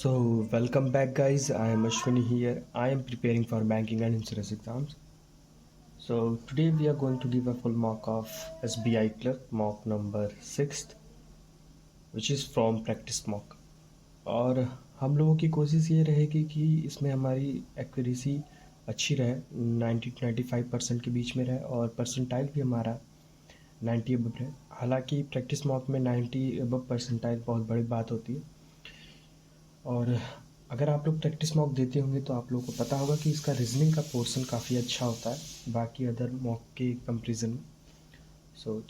Welcome back, guys. I am Ashwini here. I am preparing for banking and insurance exams. Today we are going to give a full mock of SBI clerk mock number 6th, which is from practice mock. और हम लोगों की कोशिश ये रहेगी कि इसमें हमारी एक्यूरेसी अच्छी रहे, 90-95% के बीच में रहे, और परसेंटाइल भी हमारा 90 अबव रहे। हालांकि प्रैक्टिस मॉक में 90 अबव परसेंटाइल बहुत बड़ी बात होती है, और अगर आप लोग प्रैक्टिस मॉक देते होंगे तो आप लोगों को पता होगा कि इसका रीजनिंग का पोर्शन काफ़ी अच्छा होता है बाकी अदर मॉक के कंपैरिजन में।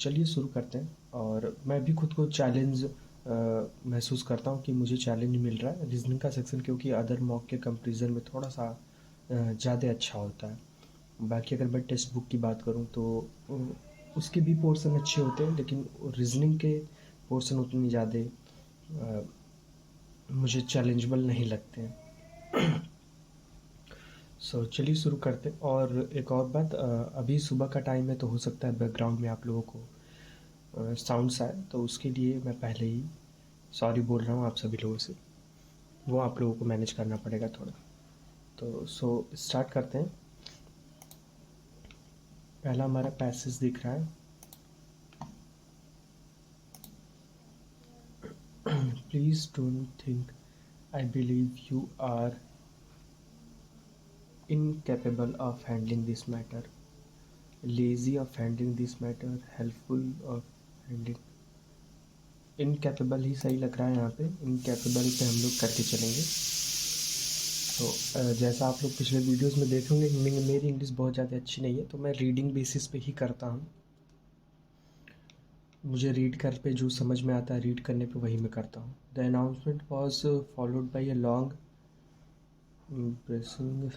चलिए शुरू करते हैं। और मैं भी खुद को चैलेंज महसूस करता हूँ कि मुझे चैलेंज मिल रहा है रीजनिंग का सेक्शन, क्योंकि अदर मॉक के कंपैरिजन में थोड़ा सा ज़्यादा अच्छा होता है। बाकी अगर मैं टेक्स्ट बुक की बात करूँ तो उसके भी पोर्शन अच्छे होते हैं, लेकिन रीजनिंग के पोर्शन उतनी ज़्यादा मुझे चैलेंजेबल नहीं लगते हैं। चलिए शुरू करते हैं। और एक और बात, अभी सुबह का टाइम है तो हो सकता है बैकग्राउंड में आप लोगों को साउंड्स आए, तो उसके लिए मैं पहले ही सॉरी बोल रहा हूँ आप सभी लोगों से। वो आप लोगों को मैनेज करना पड़ेगा थोड़ा। स्टार्ट करते हैं। पहला हमारा पैसेज दिख रहा है। Please don't think I believe you are incapable of handling this matter, lazy of handling this matter, helpful of handling। Incapable ही सही लग रहा है यहाँ पे, इनकेपेबल पे हम लोग करके चलेंगे। जैसा आप लोग पिछले वीडियोस में देखे होंगे, मेरी इंग्लिश बहुत ज़्यादा अच्छी नहीं है, तो मैं रीडिंग बेसिस पे ही करता हूँ। मुझे रीड कर पे जो समझ में आता है, रीड करने पे वही मैं करता हूँ। The announcement was followed by a long pressing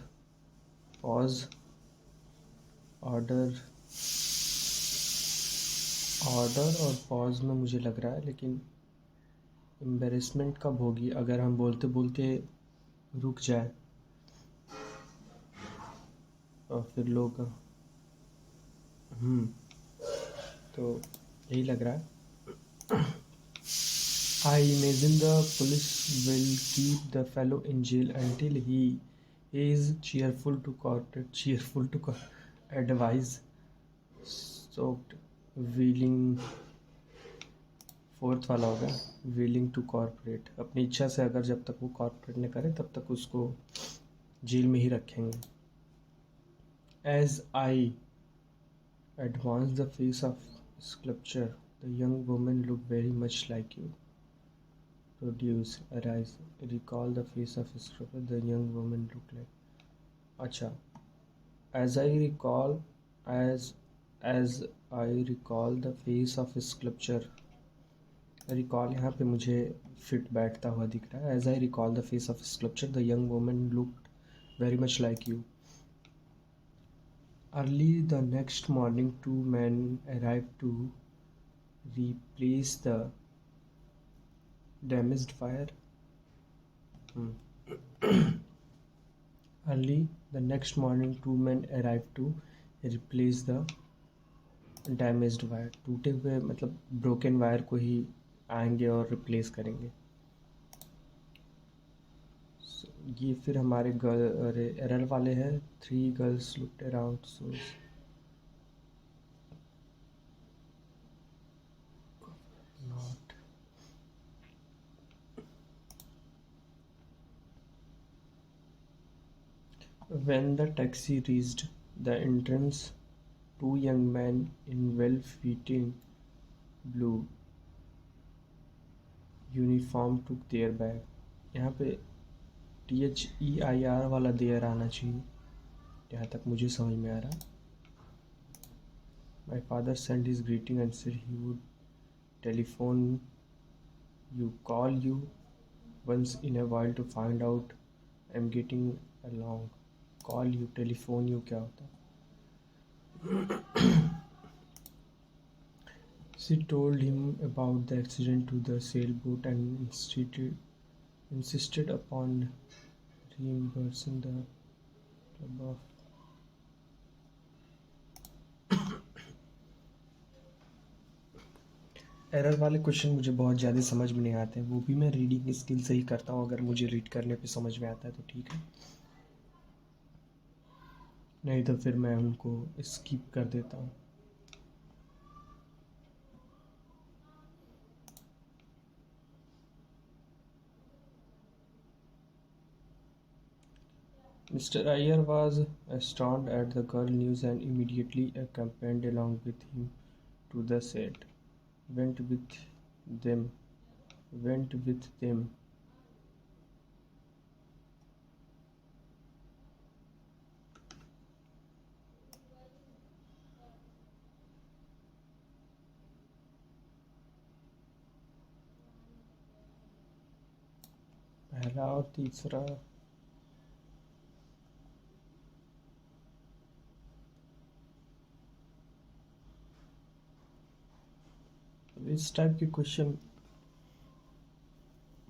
pause, order और पॉज में मुझे लग रहा है, लेकिन एम्बेरसमेंट कब होगी अगर हम बोलते बोलते रुक जाए और फिर लोग तो यही लग रहा है। I imagine the police will keep the fellow in jail until he is cheerful to advise soaked willing. Fourth वाला होगा विलिंग टू कॉर्पोरेट। अपनी इच्छा से अगर जब तक वो कॉर्पोरेट ने करे तब तक उसको जेल में ही रखेंगे। As I advanced the face of sculpture, the young woman looked very much like you. Produce, arise, recall the face of sculpture, the young woman looked like। अच्छा, as I recall, as I recall the face of sculpture, recall यहाँ पे मुझे fit बैठता हुआ दिख रहा है। As I recall the face of sculpture, the young woman looked very much like you. Early the next morning, two men arrived to replace the damaged wire. Early the next morning, two men arrived to replace the damaged wire. टूटे हुए मतलब broken wire को ही आएंगे और replace करेंगे। ये फिर हमारे एरर वाले हैं। Three girls looked around so not. When the taxi reached the entrance, two young men in well-fitting blue uniform took their bag। यहाँ पे THEIR वाला देयर आना चाहिए, यहाँ तक मुझे समझ में आ रहा। My father sent his greeting and said he would telephone call you once in a while to find out I'm getting along। Call you, telephone you क्या होता है? She told him about the accident to the sailboat and insisted upon reimbursing the club of। Error वाले question मुझे बहुत ज़्यादा समझ में नहीं आते हैं, वो भी मैं रीडिंग स्किल से ही करता हूँ। अगर मुझे रीड करने पे समझ में आता है तो ठीक है, नहीं तो फिर मैं उनको स्किप कर देता हूँ। Mr. Iyer was astounded at the girl news and immediately accompanied along with him to the set. Went with them. Went with them. पहला और तीसरा इस टाइप के क्वेश्चन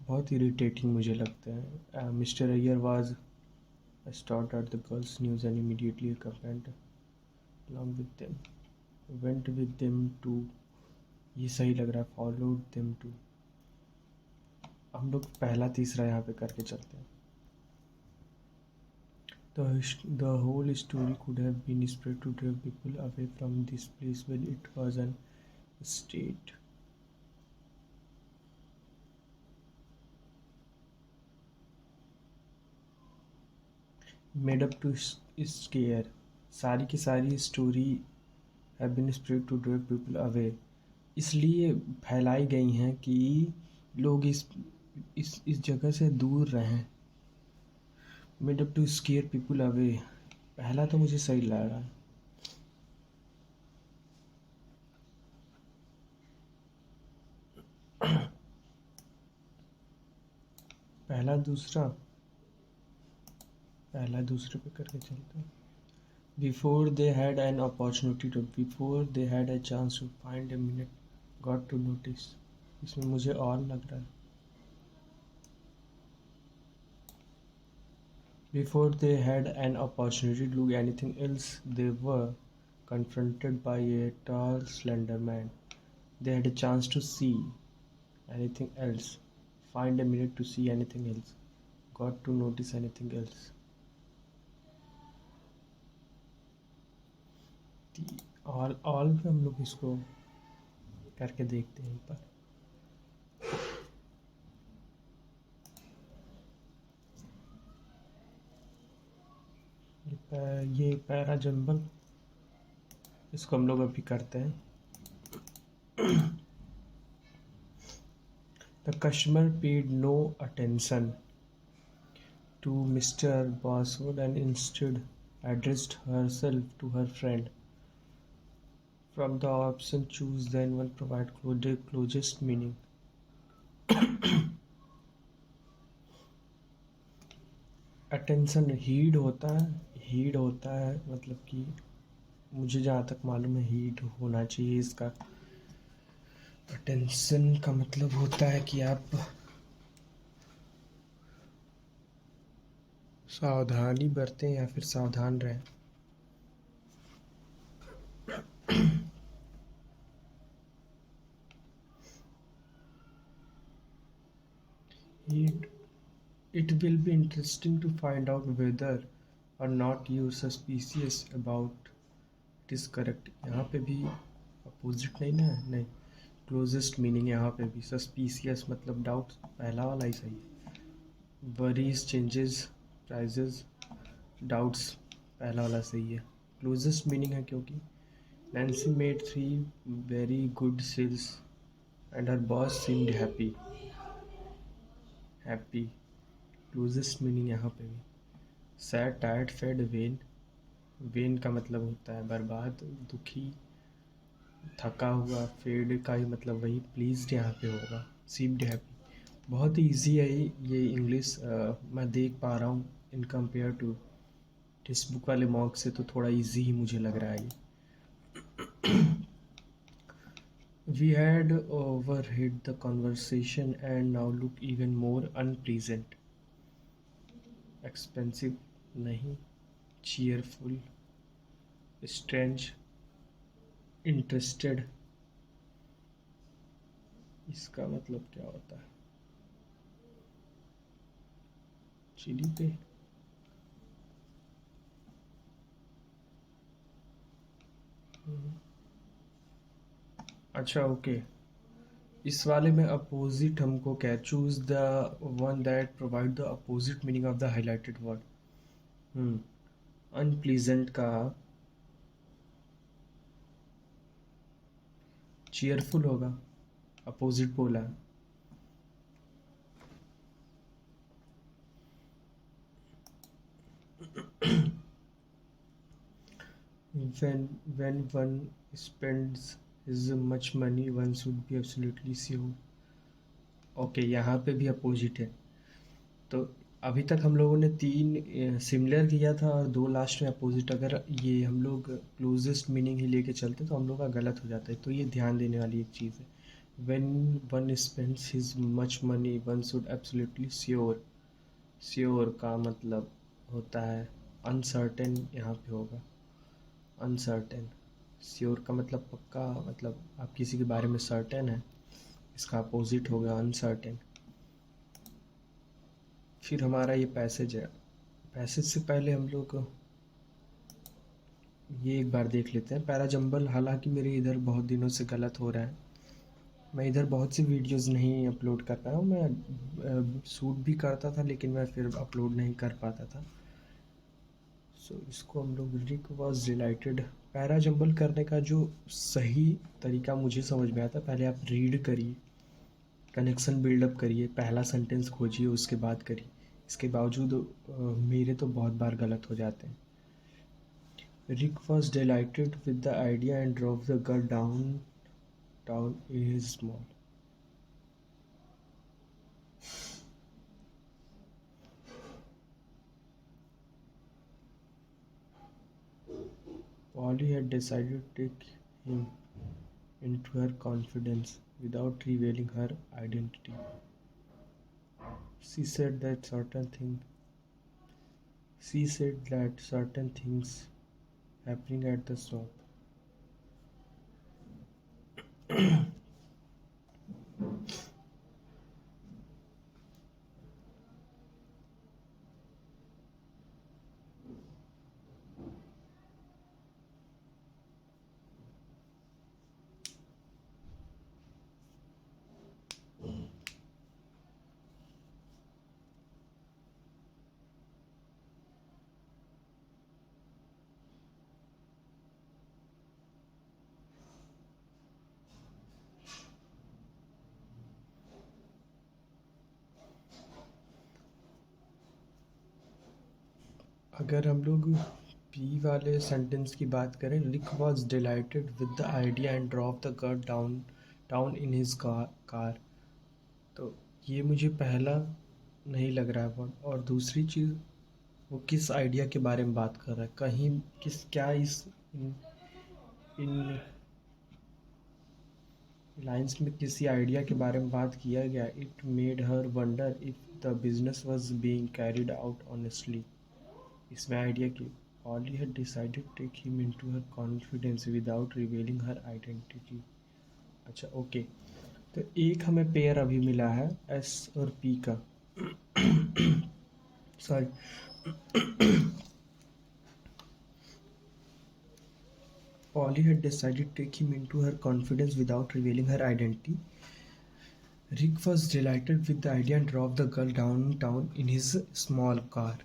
बहुत इरिटेटिंग मुझे लगते हैं। Mister Iyer was astounded at the girl's news and immediately accompanied along with them. Went with them to, ये सही लग रहा है, followed them to। हम लोग पहला तीसरा यहाँ पे करके चलते हैं। The whole story could have been spread to drive people away from this place when it was an estate. Made up to scare, सारी की सारी story have been spread to drive people away, इसलिए फैलाई गई हैं कि लोग इस जगह से दूर रहें। Made up to scare people away, पहला तो मुझे सही लगा। पहला दूसरा, पहला दूसरे पे करके चलते हैं। Before they had an opportunity to, before they had a chance to find a minute, got to notice, इसमें मुझे और लग रहा है। Before they had an opportunity to look anything else, they were confronted by a tall, slender man. They had a chance to see anything else, find a minute to see anything else, got to notice anything else. All पे हम लोग इसको करके देखते हैं एक बार। ये para jumble, इसको हम लोग अभी करते हैं। The customer paid no attention to Mr. Bosworth and instead addressed herself to her friend. From the option choose then one provide closest meaning. Attention heed होता है, हीड होता है मतलब कि मुझे जहाँ तक मालूम है हीड होना चाहिए इसका। अटेंशन का मतलब होता है कि आप सावधानी बरतें या फिर सावधान रहें। It will be interesting to find out whether or not you suspicious about it is correct। यहाँ पे भी अपोजिट नहीं ना, नहीं, क्लोजेस्ट मीनिंग यहाँ पे भी। सस्पिशियस मतलब डाउट, पहला वाला ही सही है। वरीज चेंजेस प्राइजेस डाउट्स, पहला वाला सही है। क्लोजेस्ट मीनिंग है क्योंकि Nancy made 3 very good sales and her boss seemed happy. Happy closest meaning यहाँ पे भी। Sad tired fed vain, vain का मतलब होता है बर्बाद, दुखी, थका हुआ। फेड का ही मतलब वही प्लीज्ड यहाँ पे होगा। सीम्ड हैप्पी, बहुत ही ईजी है ये इंग्लिश। मैं देख पा रहा हूँ in compare to text book वाले मॉक से तो थोड़ा इजी ही मुझे लग रहा है ये। We had overheard the conversation and now look even more unpleasant. Expensive नहीं, cheerful, strange, interested, इसका मतलब क्या होता है? चिली पे। अच्छा ओके, इस वाले में अपोजिट हमको क्या, choose the one that provide the opposite meaning of the highlighted word. Unpleasant का चीयरफुल होगा, अपोजिट बोला है। when one spends is much money one should be absolutely sure। Okay, यहाँ पे भी अपोजिट है। तो अभी तक हम लोगों ने तीन सिमिलर किया था और दो लास्ट में अपोजिट। अगर ये हम लोग क्लोजेस्ट मीनिंग ही लेके चलते तो हम लोग का गलत हो जाता है, तो ये ध्यान देने वाली एक चीज़ है। when one spends his much money one should absolutely sure। Sure का मतलब होता है अनसर्टेन, यहाँ पे होगा अनसर्टेन। श्योर का मतलब पक्का, मतलब आप किसी के बारे में सर्टेन है, इसका अपोजिट होगा अनसर्टेन। फिर हमारा ये पैसेज है। पैसेज से पहले हम लोग ये एक बार देख लेते हैं पैराजंबल। हालांकि मेरे इधर बहुत दिनों से गलत हो रहा है, मैं इधर बहुत सी वीडियोस नहीं अपलोड कर पाया हूँ। मैं शूट भी करता था लेकिन मैं फिर अपलोड नहीं कर पाता था। सो इसको हम लोग रिक वॉज डिलाइटेड। पैराजंबल करने का जो सही तरीका मुझे समझ में आता है, पहले आप रीड करिए, कनेक्शन बिल्डअप करिए, पहला सेंटेंस खोजिए, उसके बाद करिए। इसके बावजूद मेरे तो बहुत बार गलत हो जाते हैं। Rick was delighted with the idea and drove the girl downtown in his small। Polly had decided to take him into her confidence without revealing her identity। She said that certain things happening at the shop। अगर हम लोग P वाले sentence की बात करें, Rick was delighted with the idea and drop the girl town in his car. तो ये मुझे पहला नहीं लग रहा है वर्ड। और दूसरी चीज़, वो किस आइडिया के बारे में बात कर रहा है, कहीं किस क्या इस इन लाइंस में किसी आइडिया के बारे में बात किया गया। It made her wonder if the business was being carried out honestly. इसमें आइडिया की Polly had decided to take him into her confidence without revealing her identity। अच्छा ओके, तो एक हमें पेयर अभी मिला है एस और पी का। Sorry, Polly had decided to take him into her confidence without revealing her identity। Rick was delighted with the idea and drove the girl downtown in his small car।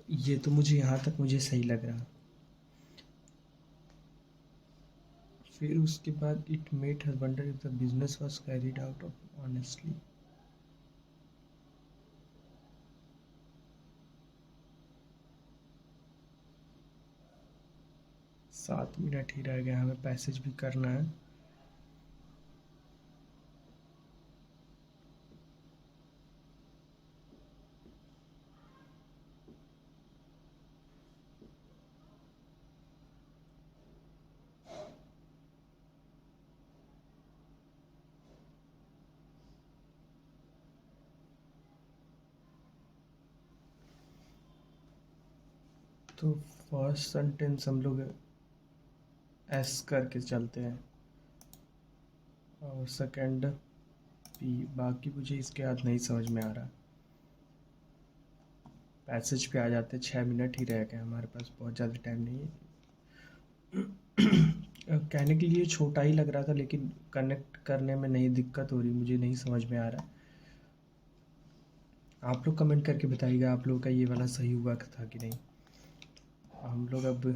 ये तो मुझे यहाँ तक मुझे सही लग रहा। फिर उसके बाद it made her wonder if the business was carried out honestly. 7 minute ही रह गया, हमें पैसेज भी करना है। तो फर्स्ट सेंटेंस हम लोग एस करके चलते हैं और सेकंड बाकी मुझे इसके बाद नहीं समझ में आ रहा। पैसेज पे आ जाते, 6 मिनट ही रह गए हमारे पास, बहुत ज़्यादा टाइम नहीं है। कहने के लिए छोटा ही लग रहा था, लेकिन कनेक्ट करने में नहीं दिक्कत हो रही, मुझे नहीं समझ में आ रहा। आप लोग कमेंट करके बताइएगा आप लोगों का ये वाला सही हुआ था कि नहीं। हम लोग अब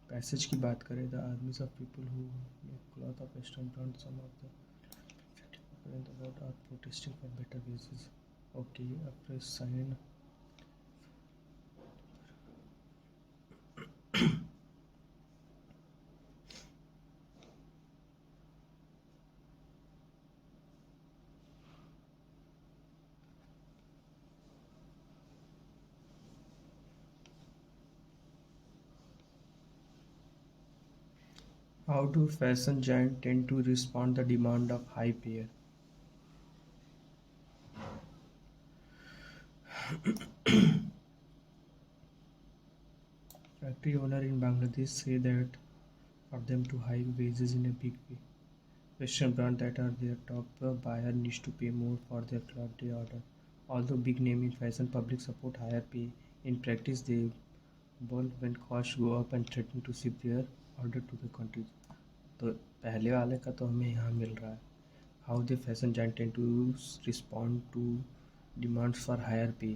पैसेज की बात करें। The armies of people who make cloth of western brand, some of the are protesting for better wages. Okay, अब sign. How do fashion giants tend to respond the demand of high pay? Factory owner in Bangladesh say that for them to hike wages in a big way. Western brands that are their top buyer needs to pay more for their cloth they order. Although big name in fashion public support higher pay, in practice they bulk when costs go up and threaten to ship their order to the countries. तो पहले वाले का तो हमें यहाँ मिल रहा है। How the fashion giant tend to respond to demands for higher pay.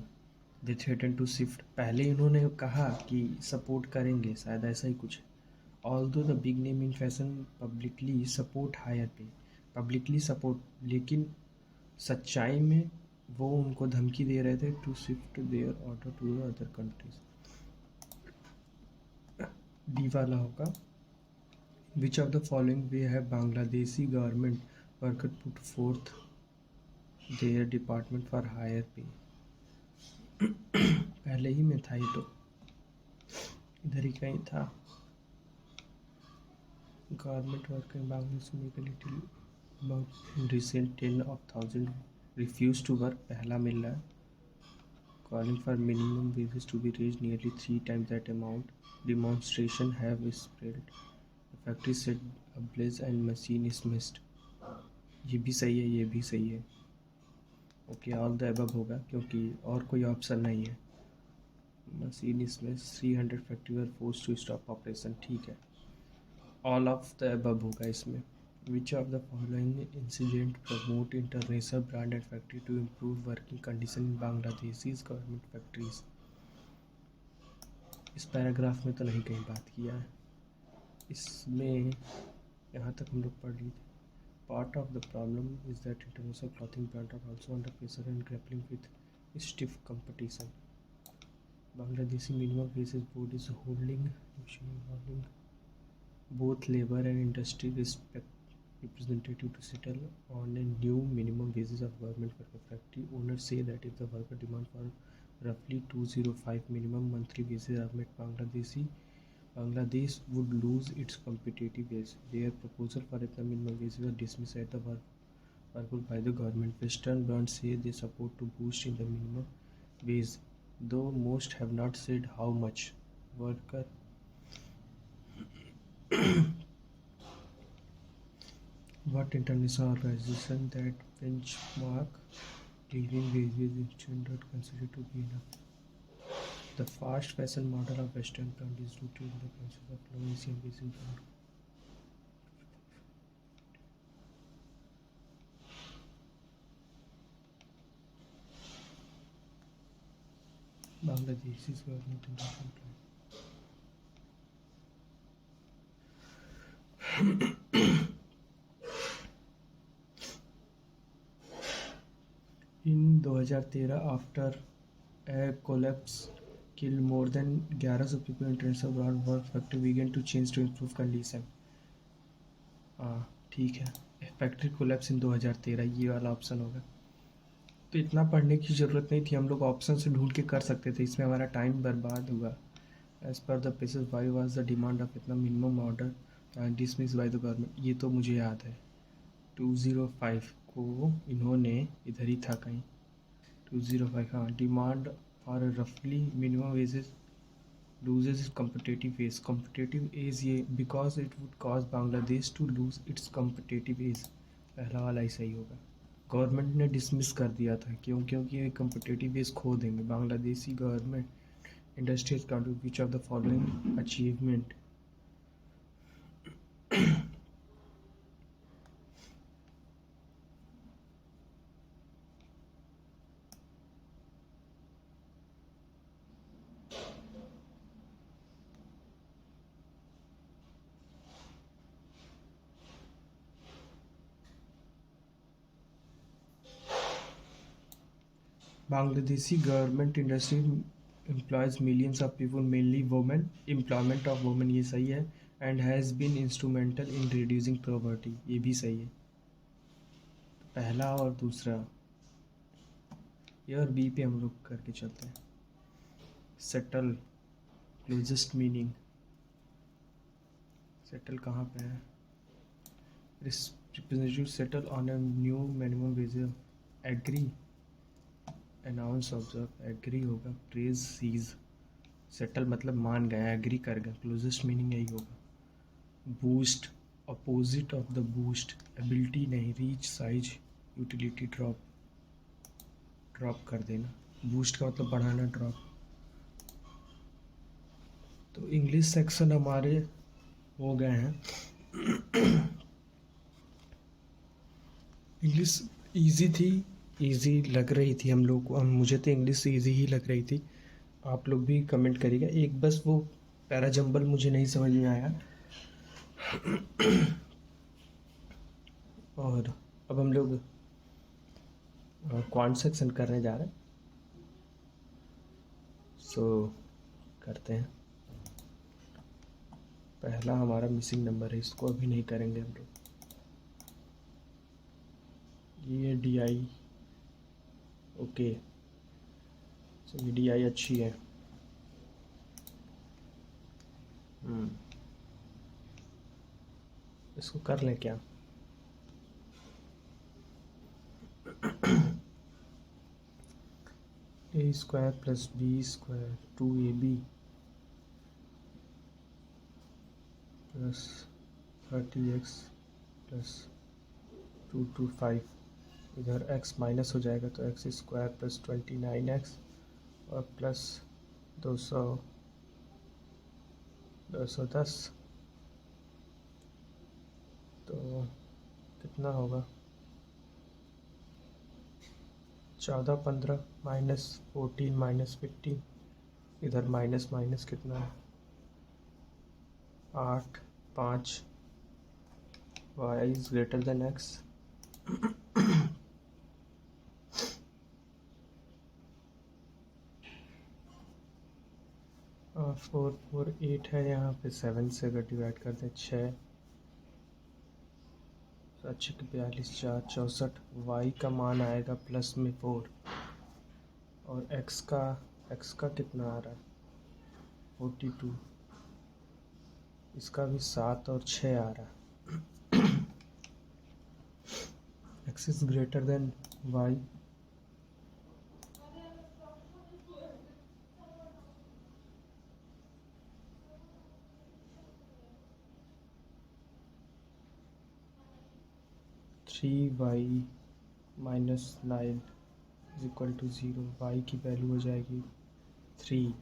They threaten to shift. पहले इन्होंने कहा कि सपोर्ट करेंगे, शायद ऐसा ही कुछ। Although the big name in fashion publicly support higher pay, publicly support, लेकिन सच्चाई में वो उनको धमकी दे रहे थे to shift their order to other countries. D वाला होगा। Which of the following way have Bangladeshi government worker put forth their department for higher pay? पहले ही में था ये तो, इधर ही कहीं था। Government worker in Bangladesh make a little about in recent 10,000 refused to work, पहला मिल रहा है। Calling for minimum wages to be raised nearly 3 times that amount. Demonstration have spread. The factory set ablaze and machine is missed. ये भी सही है, ये भी सही है। ओके, ऑल द अबव होगा क्योंकि और कोई ऑप्शन नहीं है। मशीन इसमें 300 factory were force to stop operation, ठीक है। ऑल ऑफ द अबव होगा इसमें। Which of the following incident promote international brand and factory to improve working condition in Bangladesh's government factories. इस पैराग्राफ में तो नहीं कहीं बात किया है, इसमें यहाँ तक हम लोग पढ़ लिए थे। Part of the problem is that international clothing brands are also under pressure and grappling with stiff competition. Bangladeshi Minimum Wages Board is holding both labor and industry representative to settle on a new minimum wages of government worker. Factory owners say that if the worker demand for roughly 205 minimum monthly wages are met, Bangladesh would lose its competitive edge. Their proposal for a minimum wage was dismissed at the workable by the government. Western brands say they support to boost in the minimum wage, though most have not said how much. Worker what international organization that benchmark living wages is not considered to be enough. The fast fashion model of Western brand is rooted in the concept of low Asian basing brand. Bangladesh's government investment plan. In 2013, after a collapse killed more than 1100 people, international brand work factory began to change to improve condition. हाँ ठीक है, factory collapse इन 2013, ये वाला option होगा। तो इतना पढ़ने की ज़रूरत नहीं थी, हम लोग ऑप्शन से ढूंढ के कर सकते थे, इसमें हमारा टाइम बर्बाद हुआ। As per the prices why was the demand of इतना minimum order dismiss by the government, ये तो मुझे याद है। 205 को इन्होंने इधर ही था कहीं, 205, हाँ, डिमांड फॉर रफली minimum wages loses its competitive edge. Competitive edge ये because it would cause Bangladesh to lose its competitive edge, पहला वाला ही सही होगा। गवर्नमेंट ने डिसमिस कर दिया था, क्योंकि ये कम्पिटिटिव बेस खो देंगे। Bangladeshi government industries count which of the following achievement. Bangladeshi government industry employs millions of people, mainly women. Employment of women ये सही है, and has been instrumental in reducing poverty, ये भी सही है। तो पहला और दूसरा, ये और बी पे हम लोग करके चलते हैं। सेटल, क्लोजेस्ट मीनिंग, सेटल कहाँ पे है? Representative settle on a new minimum wage, agree, announce, observe, agree होगा। प्रेज, सीज, सेटल मतलब मान गए, एग्री कर गए, क्लोजेस्ट मीनिंग यही होगा। Boost, opposite of the boost, ability नहीं, reach, size, utility, drop, drop कर देना। बूस्ट का मतलब बढ़ाना, ड्रॉप। तो इंग्लिश सेक्शन हमारे हो गए हैं। इंग्लिश इजी थी, इजी लग रही थी हम लोग को, मुझे तो इंग्लिश इजी ही लग रही थी। आप लोग भी कमेंट करिएगा। एक बस वो पैराजम्बल मुझे नहीं समझ में आया। और अब हम लोग क्वांट सेक्शन करने जा रहे हैं, सो करते हैं। पहला हमारा मिसिंग नंबर है, इसको अभी नहीं करेंगे हम लोग। ये डी आई, ओके, सो ये डी आई अच्छी है। इसको कर लें क्या? A square plus b square 2ab plus 30x plus 225, इधर x माइनस हो जाएगा तो एक्स स्क्वायर प्लस 29x और प्लस 210, तो कितना होगा? 14, 15 माइनस 14 माइनस 15, इधर माइनस माइनस कितना है? 8, 5, y is greater then x। 4, 4, 8 है यहाँ पे, 7 से अगर डिवाइड करते हैं 6, 6 के 42, 4, 64, y का मान आएगा प्लस में 4 और x का कितना आ रहा है? 42, इसका भी 7 और 6 आ रहा है। x is greater than y, y minus 9 is equal to 0। y की वैल्यू हो जाएगी 3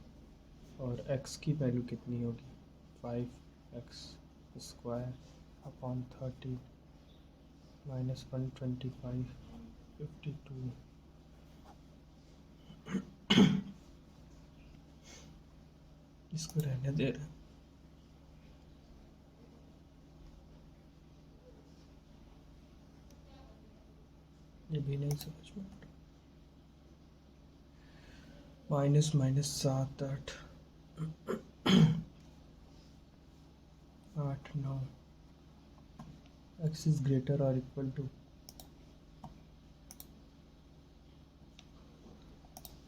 और x की वैल्यू कितनी होगी? 5x square upon 13 minus 125, 52। इसको रहने दे रहे, ये भी नहीं समझ में। Minus minus 7, 8, 8, 9, x is greater और इक्वल टू,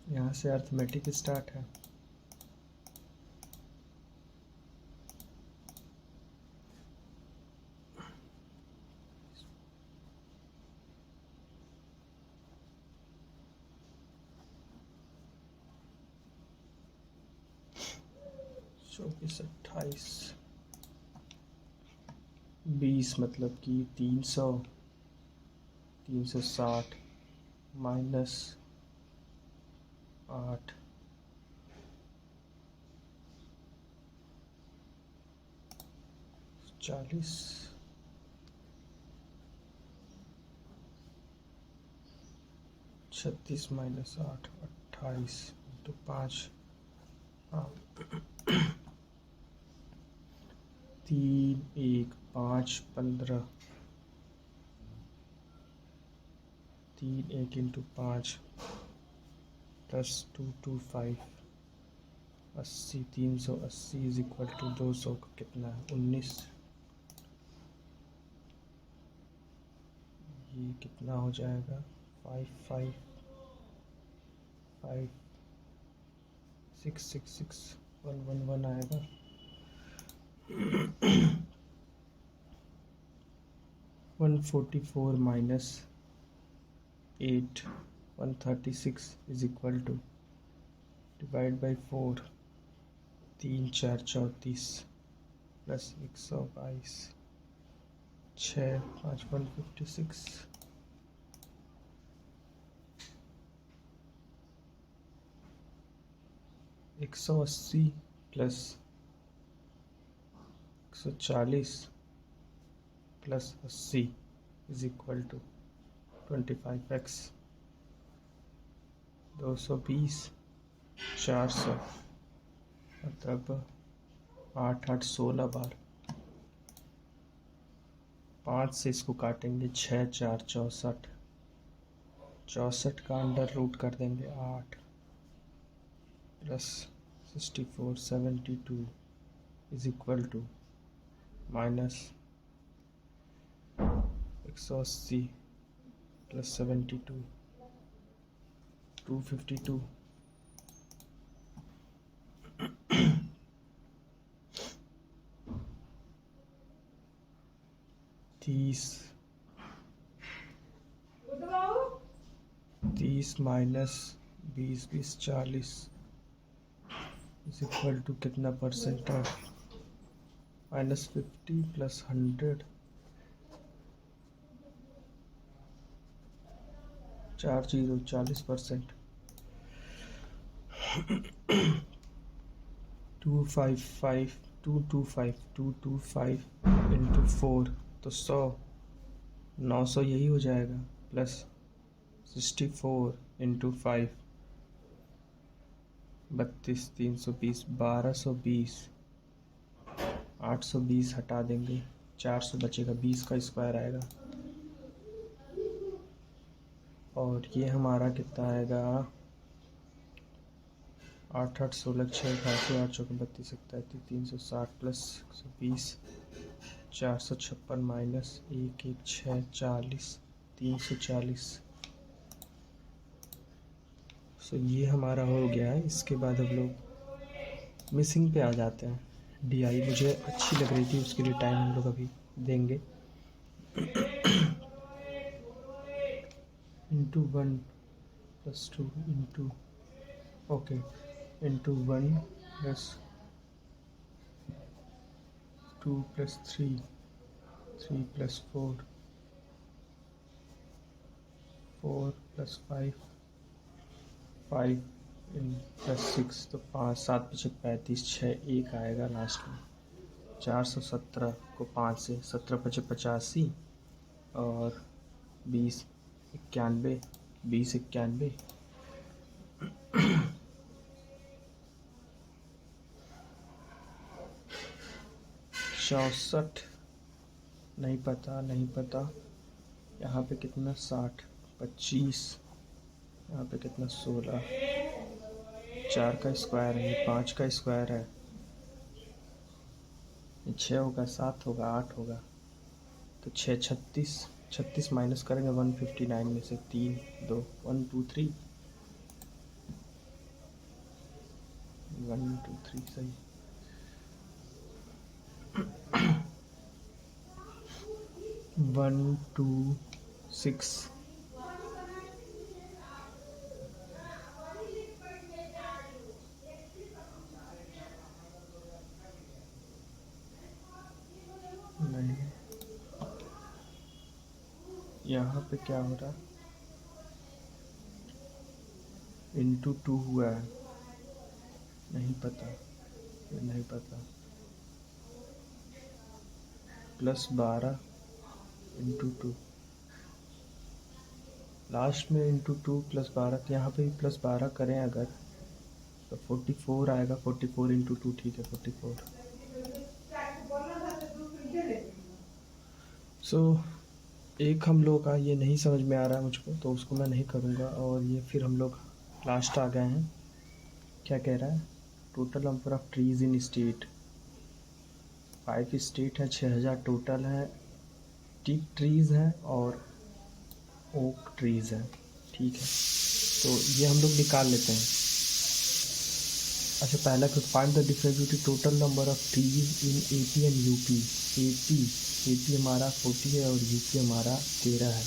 यहाँ से अर्थमेटिक स्टार्ट है। चौबीस, 28, 20 मतलब कि 300, 360 माइनस 8 40 36 माइनस 8 28 तो 5 हाँ 3 1 5 15 3 1 into 5 plus 2 2 5 80 380 is equal to 200 का कितना है 19। ये कितना हो जाएगा 5 5 5 6 6 6 1 1 1 आएगा। 144 minus 8 136 is equal to divide by 4 3 4 34 plus 122 6 5 156 180 plus 140 plus 80 is equal to 25x 220 400 मतलब 8 8 16 बार 5 से इसको काटेंगे 6 4 64 64 का अंडर रूट कर देंगे 8 plus 64 72 is equal to minus 180 plus 72 252 30 minus 20 20 40 is equal to कितना परसेंट है -50 प्लस 100 4 0 40%। 255 225 इंटू 4 तो 100 900 यही हो जाएगा प्लस 64 इंटू 5 32 320 1220 820 हटा देंगे 400 बचेगा 20 का स्क्वायर आएगा और ये हमारा कितना आएगा 8 8 16 6 88 8 चौके 32 37 360 प्लस 120 456 माइनस 1 1 6 40 340। सो ये हमारा हो गया है। इसके बाद हम लोग मिसिंग पे आ जाते हैं। DI मुझे अच्छी लग रही थी, उसके लिए टाइम हम लोग अभी देंगे। Into 1 plus 2 into okay into 1 plus 2 plus 3 3 plus 4 4 plus 5 5 in plus 6 तो 5 7 पीछे 35 6 1 आएगा लास्ट में 417 को 5 से 17 पचे 85 और 20 91 20 91 64 नहीं पता यहाँ पे कितना 60 25 यहाँ पे कितना 16 4 का स्क्वायर है 5 का स्क्वायर है 6 होगा 7 होगा 8 होगा तो 6 36 माइनस करेंगे 159 में से 3 2 1 2 3 1 2 3 सही 1 2 6 नहीं यहाँ पे क्या हो रहा है, इंटू टू हुआ है, नहीं पता, ये नहीं पता, +12 इंटू टू, लास्ट में इंटू टू +12, तो यहाँ पे भी +12 करें अगर तो 44 आएगा, 44 इंटू टू, ठीक है 44। सो एक हम लोग का ये नहीं समझ में आ रहा है मुझको, तो उसको मैं नहीं करूँगा। और ये फिर हम लोग लास्ट आ गए हैं, क्या कह रहा है, total number of trees in state, 5 state है, 6000 टोटल है, टीक ट्रीज़ हैं और ओक ट्रीज़ हैं, ठीक है। तो ये हम लोग निकाल लेते हैं। अच्छा, पहला question, find the difference between total number of trees in AP and UP. AP हमारा 40 है और यूपी हमारा 13 है,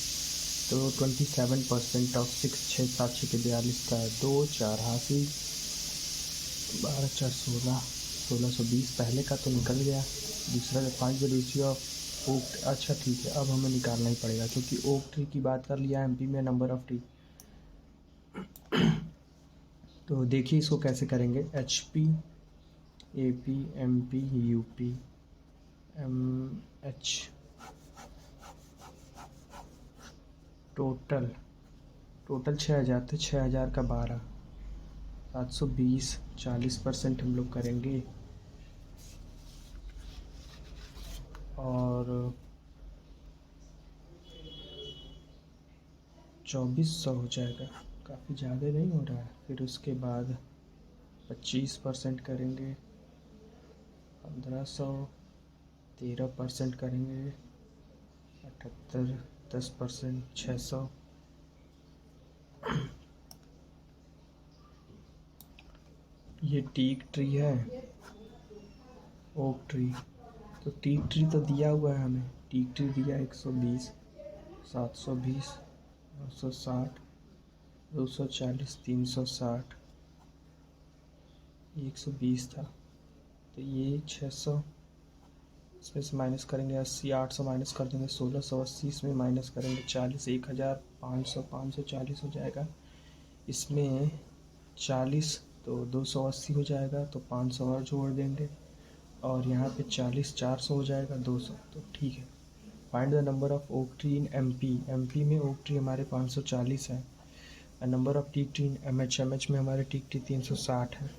तो 27% ऑफ 6, 6 7 6 के 42 का है, 2 4 हासिल, 12 4 16, 1620 पहले का तो निकल गया। दूसरा, find the ratio of oak, अच्छा ठीक है, अब हमें निकालना ही पड़ेगा क्योंकि ओक ट्री की बात कर लिया एमपी में नंबर ऑफ ट्री। तो देखिए इसको कैसे करेंगे, H P, A P, M P, U P, M H, total 6000 थे, 6000 का 12, 720, 40% हम लोग करेंगे और 2400 हो जाएगा, काफ़ी ज़्यादा नहीं हो रहा है। फिर उसके बाद 25% करेंगे, 1500, 13% करेंगे, 78, 10%, 600। ये टीक ट्री है, ओक ट्री, तो टीक ट्री तो दिया हुआ है हमें, टीक ट्री दिया 120, 720, 960, 240, 360, 120 था, तो ये 600, इसमें से माइनस करेंगे 80, 800 माइनस कर देंगे 1680, इसमें माइनस करेंगे 40, 1500, 540 हो जाएगा, इसमें 40 तो 280 हो जाएगा, तो 500 और जोड़ देंगे, और यहाँ पे 40, 400 हो जाएगा, 200, तो ठीक है। Find the number of oak tree in MP, MP में ओक ट्री हमारे 540 है, number of teak tree in MH, MH में हमारे टीक ट्री 360 है।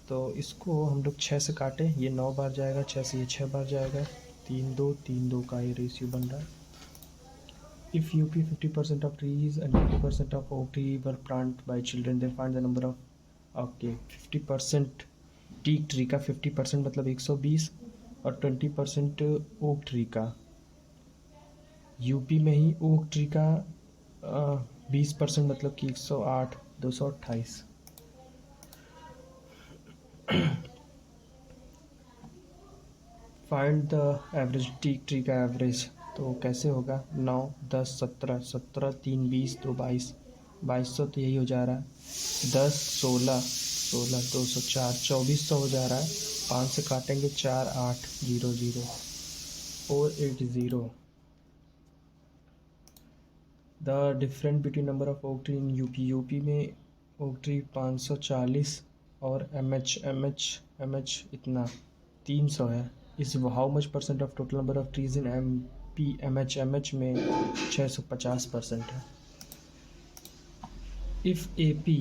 तो इसको हम लोग 6 से काटें, ये 9 बार जाएगा, 6 से ये 6 बार जाएगा, 3 2 का ये रेशियो बन रहा है। If UP 50% of trees and 50% of oak tree were plant by children, then find the number of, okay 50% teak tree का, 50% मतलब 120, और 20% ओक ट्री का, यूपी में ही ओक ट्री का 20% मतलब कि 108, 228। Find the average, teak tree का एवरेज, तो कैसे होगा, 9 10 17, 17 3 20, 2 22, 2200 तो यही हो जा रहा है, 10 16, 16 204, 2400 हो जा रहा है, 5 से काटेंगे 4 8 0 0 480। The difference between number of oak tree in UP, UP में ओक ट्री 540 और एम एच इतना 300 है, इस how much percent of total number of trees in M P, M H में 650% है। If A P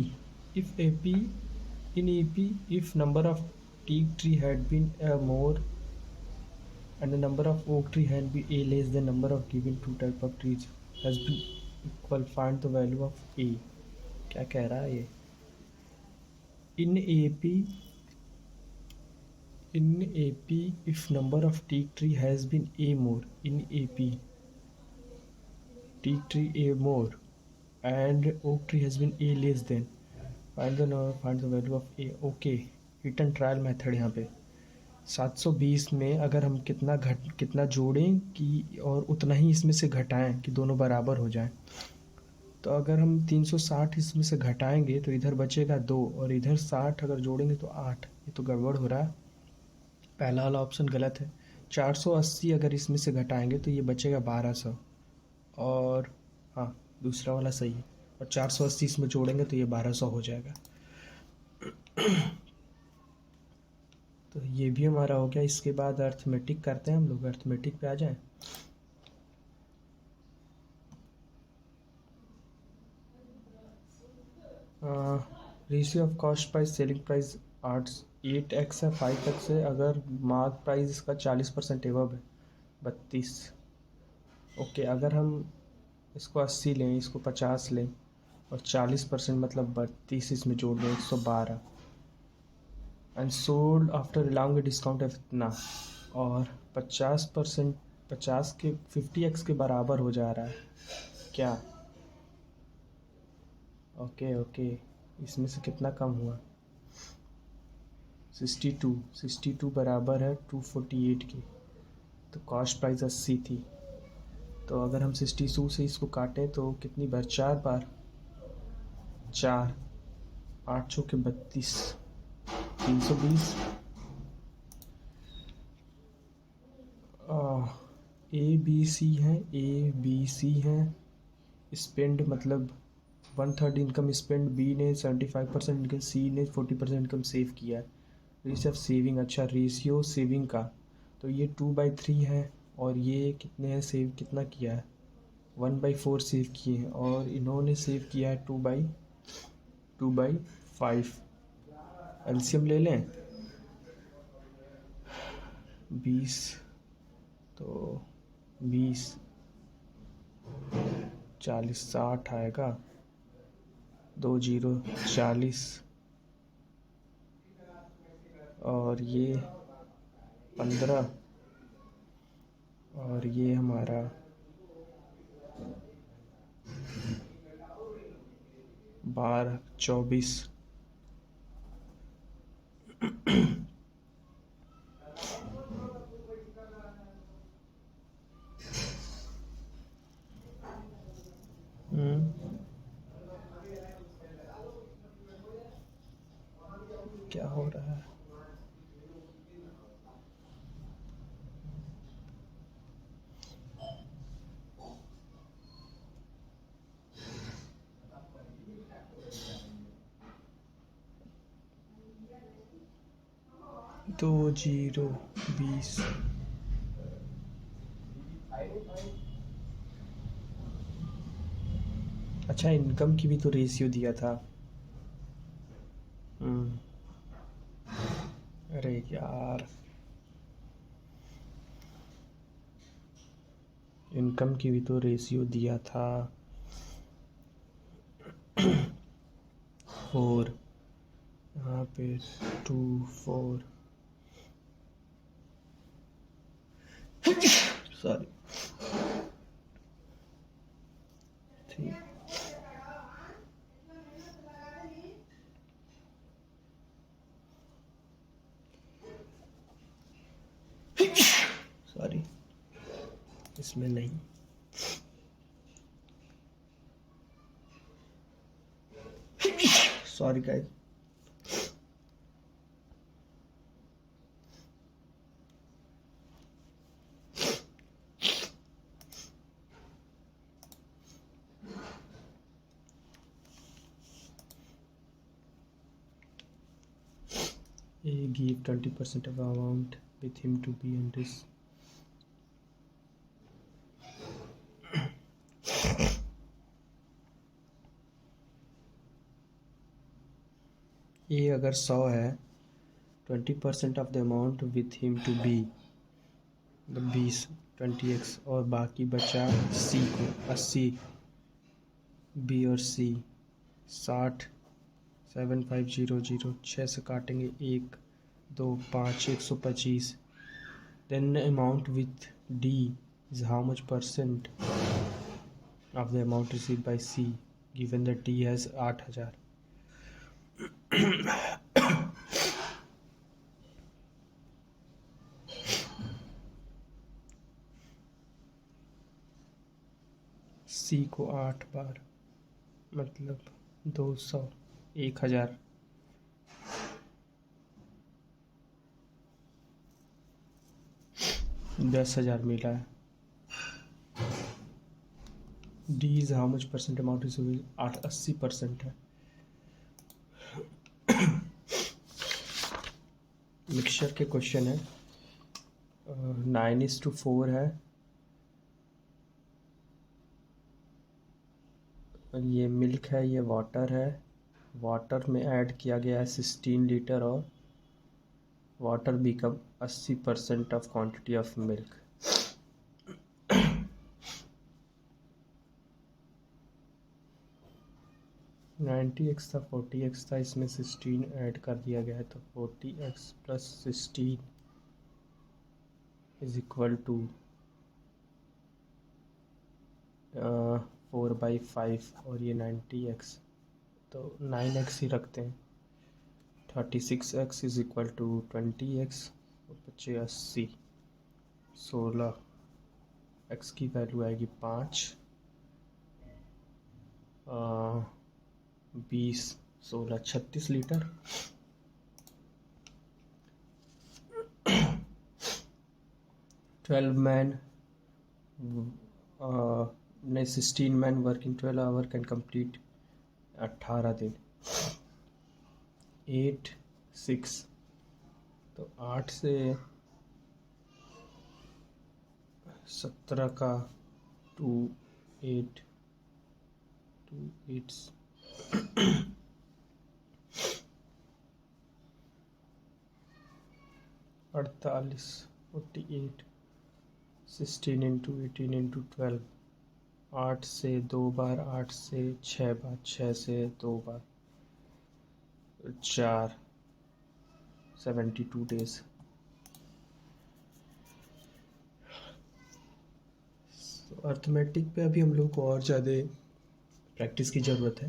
in A P, if number of teak tree had been more and the number of oak tree had been a less than number of given two type of trees has been equal, find the value of a। क्या कह रहा है ये, in AP if number of teak tree has been a more, in AP teak tree a more and oak tree has been a less than, find the value of a। okay, hit and trial method, यहाँ पे 720 में अगर हम कितना जोड़ें कि और उतना ही इसमें से घटाएं कि दोनों बराबर हो जाएं, तो अगर हम 360 इसमें से घटाएंगे तो इधर बचेगा 2, और इधर 60 अगर जोड़ेंगे तो 8, ये तो गड़बड़ हो रहा है, पहला वाला ऑप्शन गलत है। 480 अगर इसमें से घटाएंगे तो ये बचेगा 1200, और हाँ, दूसरा वाला सही है। और 480 इसमें जोड़ेंगे तो ये 1200 हो जाएगा। तो ये भी हमारा हो गया। इसके बाद अर्थमेटिक करते हैं हम लोग। अर्थमेटिक पे आ जाएं। Ratio of cost price selling price 8x है, 5x है। अगर मार्क प्राइस इसका 40% एवब है, 32। ओके, अगर हम इसको 80 लें, इसको 50 लें और 40% मतलब 32 इसमें जोड़ दें, 112। And sold after allowing discount है इतना। और 50%, 50 के 50x के बराबर हो जा रहा है क्या? ओके ओके, इसमें से कितना कम हुआ? 62 बराबर है 248 की। तो कॉस्ट प्राइस 80 थी। तो अगर हम 62 से इसको काटें तो कितनी बार? 4 बार। 4, 8 चौके 32, 320। ए बी सी हैं स्पेंड, मतलब 1/3 इनकम स्पेंड बी ने, 75% इनकम सी ने, 40% इनकम सेव किया है। रेशियो ऑफ सेविंग, अच्छा रेशियो सेविंग का, तो ये 2/3 है। और ये कितने हैं सेव, कितना किया है? 1/4 सेव किए हैं। और इन्होंने सेव किया है 2/5। एलसीएम ले लें। 20, तो 20, 40, 60 आएगा। 2 0 40। और ये 15। और ये हमारा 12 24। क्या हो रहा है? दो 0 20। अच्छा, इनकम की भी तो रेशियो दिया था। अरे यार, इनकम की भी तो रेशियो दिया था। 4, यहाँ पे 2 4, सॉरी 3। सॉरी, इसमें नहीं। Sorry guys. A gave 20% of amount with him to be on this. A अगर 100 है, 20% of the amount with him to be, मतलब 20, 20x। और बाकी बचा सी को 80। बी और सी 60। 7500, 6 से काटेंगे 1 2 5, 125। Then amount with D is how much percent of the amount receive by C, given that D has 8000। C को 8 बार, मतलब 200, 1000। 10,000 मिला है। D is how much percent amount is 80% है। मिक्सचर के क्वेश्चन है। 9:4 है। ये मिल्क है, ये वाटर है। वाटर में ऐड किया गया है 16 लीटर और water become 80% of quantity of milk. 90x था, 40x था, इसमें 16 ऐड कर दिया गया है तो 40x plus 16 is equal to 4/5 और ये 90x तो 9x ही रखते हैं। 36x is equal to 20x और बचे 80। 16x की वैल्यू आएगी 5, 20, 16, 36 लीटर। 12 मैन नहीं 16 man working 12 hour can complete 18 दिन। 8, 6 तो 8 से 17 का 2, 8 48, 48, 16 इंटू 18 इंटू 12, 8 से 2 बार, 8 से 6 बार, 6 से 2 बार, 4, 72 डेज। अर्थमेटिक पे अभी हम लोग को और ज़्यादा प्रैक्टिस की ज़रूरत है।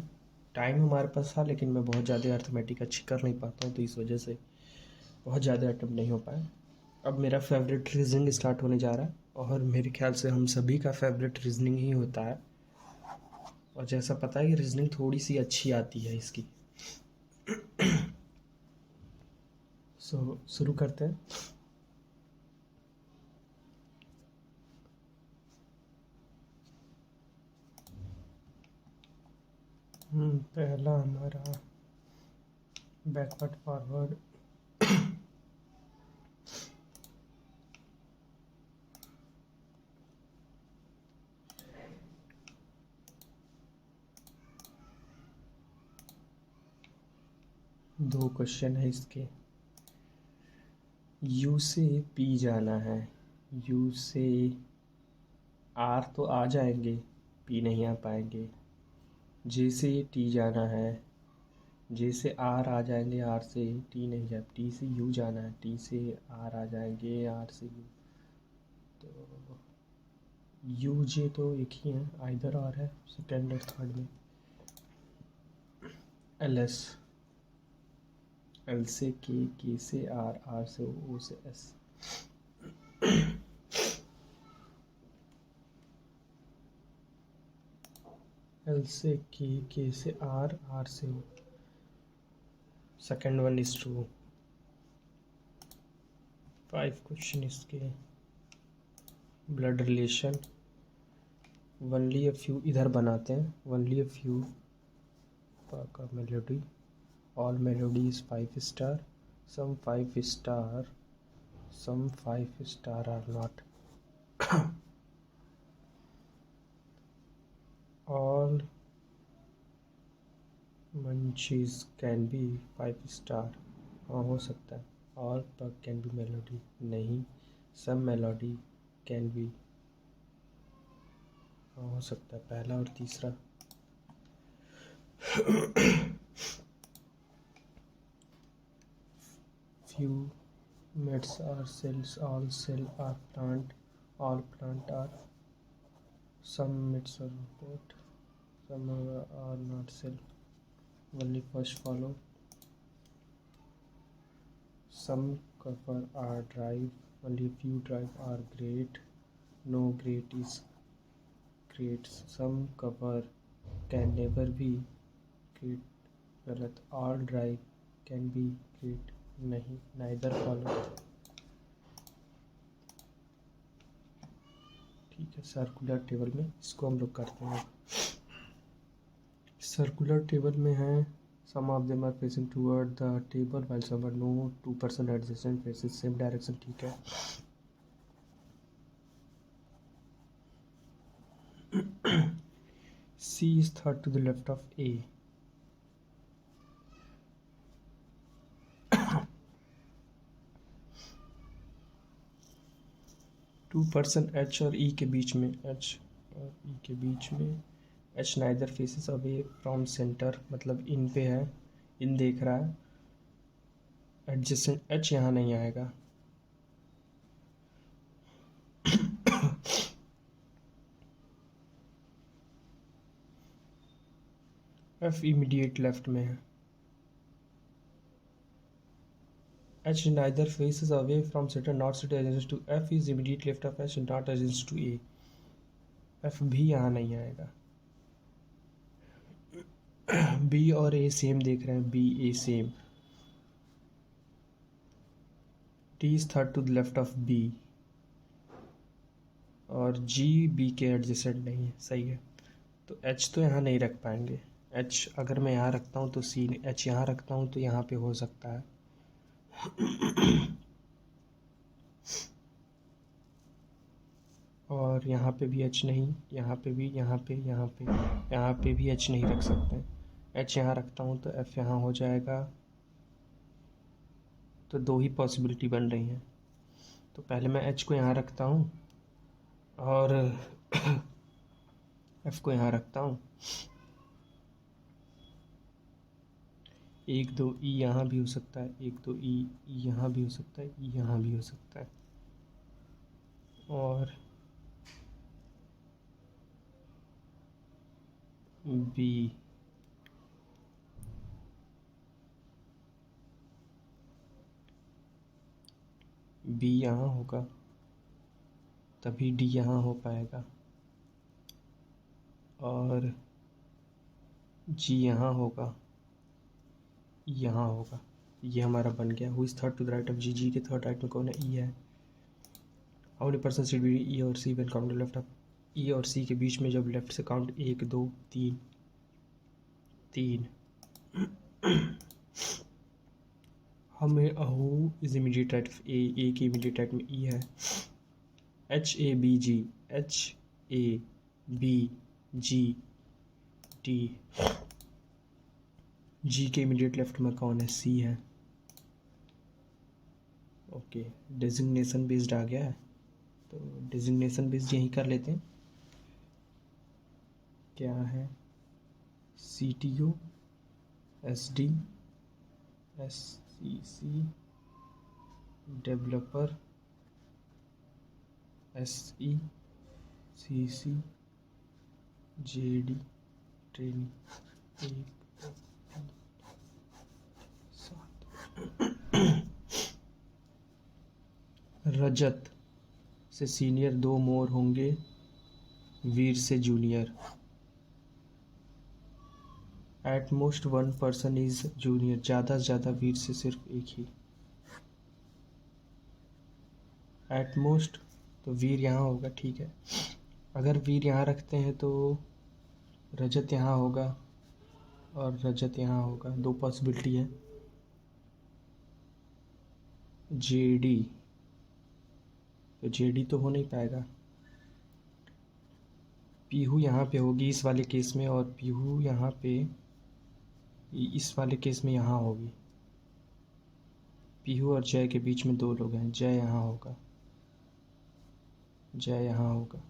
टाइम हमारे पास था लेकिन मैं बहुत ज़्यादा अर्थमेटिक अच्छी कर नहीं पाता हूँ तो इस वजह से बहुत ज़्यादा अटेम्प्ट नहीं हो पाया। अब मेरा फेवरेट रीजनिंग स्टार्ट होने जा रहा है और मेरे ख्याल से हम सभी का फेवरेट रीजनिंग ही होता है। और जैसा पता है कि रीजनिंग थोड़ी सी अच्छी आती है इसकी। शुरू करते हैं। पहला हमारा बैकवर्ड फॉरवर्ड। दो क्वेश्चन है इसके। यू से पी जाना है, यू से आर तो आ जाएंगे, पी नहीं आ पाएंगे। जे से टी जाना है, जे से आर आ जाएंगे, आर से टी नहीं जाए। टी से यू जाना है, टी से आर आ जाएंगे, आर से यू। तो यू जे तो एक ही है, आइदर आर है सेकेंड और थर्ड में। एल एस, एल से के से आर, आर से ओ से एस। एल से के से आर, आर से O. Second one is true. 5 question इसके। Blood relation, only a few इधर बनाते हैं। वनली अ फ्यू का melody, all melody is 5 star, some 5 star, some 5 star are not। all munchies can be 5 star। हाँ हो सकता है। all pug can be melody नहीं। some melody can be, हाँ हो सकता है पहला और तीसरा। few mets are cells, all cell are plant, all plant are, some mets are robot, some are not cell। only first follow। some cover are drive, only few drive are great, no great is great। some cover can never be great, गलत। all drive can be great, नहीं, neither follow। ठीक है, circular table में इसको हम लोग करते हैं। सर्कुलर टेबल में है some of them are facing toward the table while some are no, 2% adjacent faces same direction, ठीक है। C is third to the left of A. 2% H और E के बीच में, H और E के बीच में, H neither faces away from centre, मतलब इन पे है, इन देख रहा है, एडजेसेंट H यहाँ नहीं आएगा। F इमीडिएट लेफ्ट में है, H neither faces away from center nor sit adjacent to F is immediate left of H not adjacent to A. F भी यहाँ नहीं आएगा। B और A सेम देख रहे हैं, B A same. T is third to the left of B और G B के एडजेसेंट नहीं है, सही है। तो H तो यहाँ नहीं रख पाएंगे। H अगर मैं यहाँ रखता हूँ तो C, H यहाँ रखता हूँ तो यहाँ पे हो सकता है। और यहाँ पे भी H नहीं, यहाँ पे भी, यहाँ पे भी H नहीं रख सकते। H यहाँ रखता हूँ तो F यहाँ हो जाएगा। तो दो ही पॉसिबिलिटी बन रही हैं। तो पहले मैं H को यहाँ रखता हूँ और F को यहाँ रखता हूँ। 1 2 E यहाँ भी हो सकता है, 1 2 E यहाँ भी हो सकता है, E यहाँ भी हो सकता है। और B यहाँ होगा, तभी D यहाँ हो पाएगा। और G यहाँ होगा, यहाँ होगा। ये हमारा बन गया। Who is third to the right of G? G के थर्ड राइट में कौन है? E है। How many person should be E और C when count left of? E और C के बीच में जब लेफ्ट से काउंट 1 2 3 हमें who is immediate right of A के इमीडिएट राइट में E है। H A B G, H A B G D, G के इमीडिएट लेफ्ट में कौन है? C है। ओके, डेजिग्नेशन बेस्ड आ गया है, तो डेजिग्नेशन बेस्ड यहीं कर लेते हैं। क्या है? CTO, SD, SCC, developer, SE, CC, JD, training. 1 2 3 7। रजत से सीनियर 2 मोर होंगे, वीर से junior. At most 1 person is junior, ज़्यादा से ज़्यादा वीर से सिर्फ एक ही। एट मोस्ट, तो वीर यहाँ होगा, ठीक है। अगर वीर यहाँ रखते हैं तो रजत यहाँ होगा और रजत यहाँ होगा, 2 पॉसिबिलिटी है। JD, तो JD तो हो नहीं पाएगा। पीहू यहाँ पे होगी इस वाले केस में, और पीहू यहाँ पे इस वाले केस में यहाँ होगी। पीहू और जय के बीच में 2 लोग हैं, जय यहाँ होगा, जय यहाँ होगा।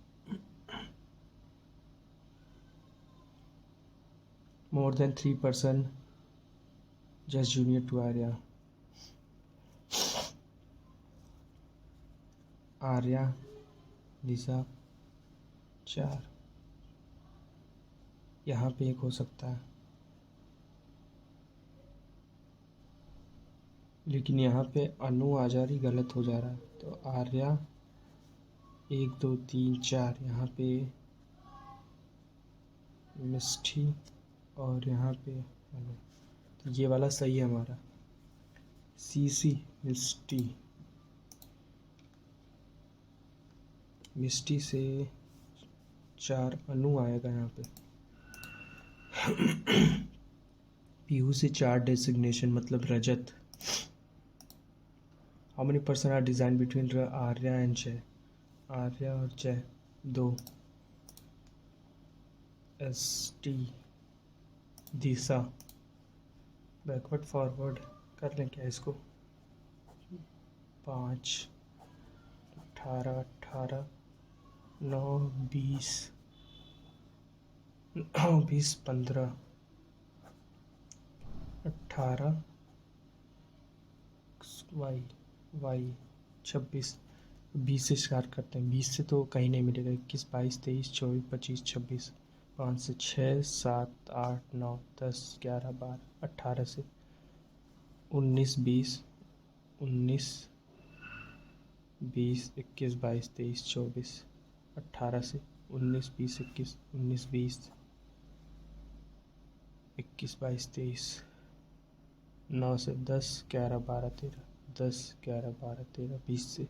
More than 3 person just junior to Arya, Arya Lisa 4, यहाँ पे एक हो सकता है, लेकिन यहाँ पे अनु आ जा रही, गलत हो जा रहा है। तो आर्या 1 2 3 4, यहाँ पे मिष्ठी और यहाँ पे अनु, तो ये वाला सही है हमारा। CC मिष्ठी, मिष्टी से 4 अनु आएगा यहाँ पे। पीहू से 4 डेसिग्नेशन मतलब Rajat. How many person are design between Arya and Jay? Arya और जय 2। एस टी दिशा। बैकवर्ड फॉरवर्ड कर लें क्या इसको? 5 18 18 9 20 20 15 18 वाई वाई 26। 20 से स्टार्ट करते हैं। 20 से तो कहीं नहीं मिलेगा। 21 22 23 24 25 26। 5 से 6 7 8 9 10 11 12 18 से 19 20 19 20 21 22 23 24 18 से 19 20 21 19 20 21 22 23 9 से 10 11 12 13 10 11 12 13 20 से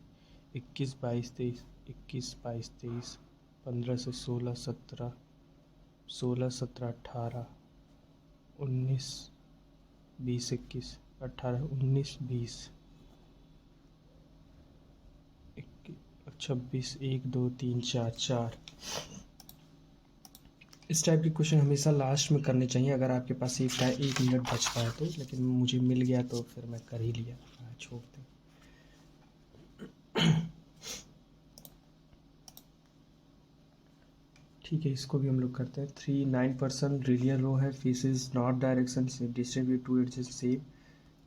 21 22 23 21 22 23 15 से 16 17 16 17 18 19 20 21 18 19 20 26 1 2 3 4 4। इस टाइप के क्वेश्चन हमेशा लास्ट में करने चाहिए अगर आपके पास 1 मिनट बचता है तो। लेकिन मुझे मिल गया तो फिर मैं कर ही लिया। छोड़ दें। ठीक है, इसको भी हम लोग करते हैं। 3 9% रेडियल रो है। फेसेस नॉर्थ डायरेक्शन से distribute to its same.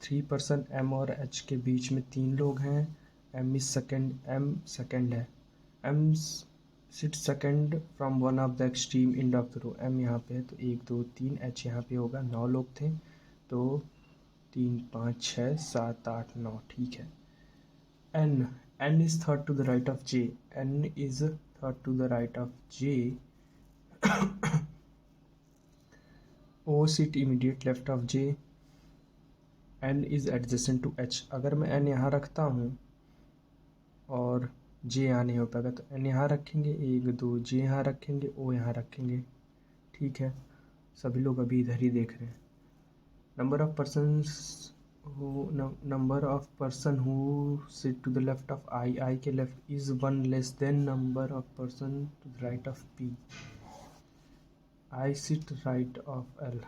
3% M और एच के बीच में 3 लोग हैं। एम सेकेंड है। M sit second from one of the extreme end of the row. M यहाँ पे है तो 1 2 3। एच यहाँ पे होगा। 9 लोग थे तो 3 5 6 7 8 9। ठीक है। N is third to the right of J. N is third to the right of J. O sit immediate left of J. N is adjacent to H. अगर मैं N यहाँ रखता हूँ और J यहाँ नहीं हो पाएगा तो N यहाँ रखेंगे 1 2। J यहाँ रखेंगे, O यहाँ रखेंगे। ठीक है, सभी लोग अभी इधर ही देख रहे हैं। Number of person who sit to the left of I के left is 1 less than number of person to the right of P. I sit right of L.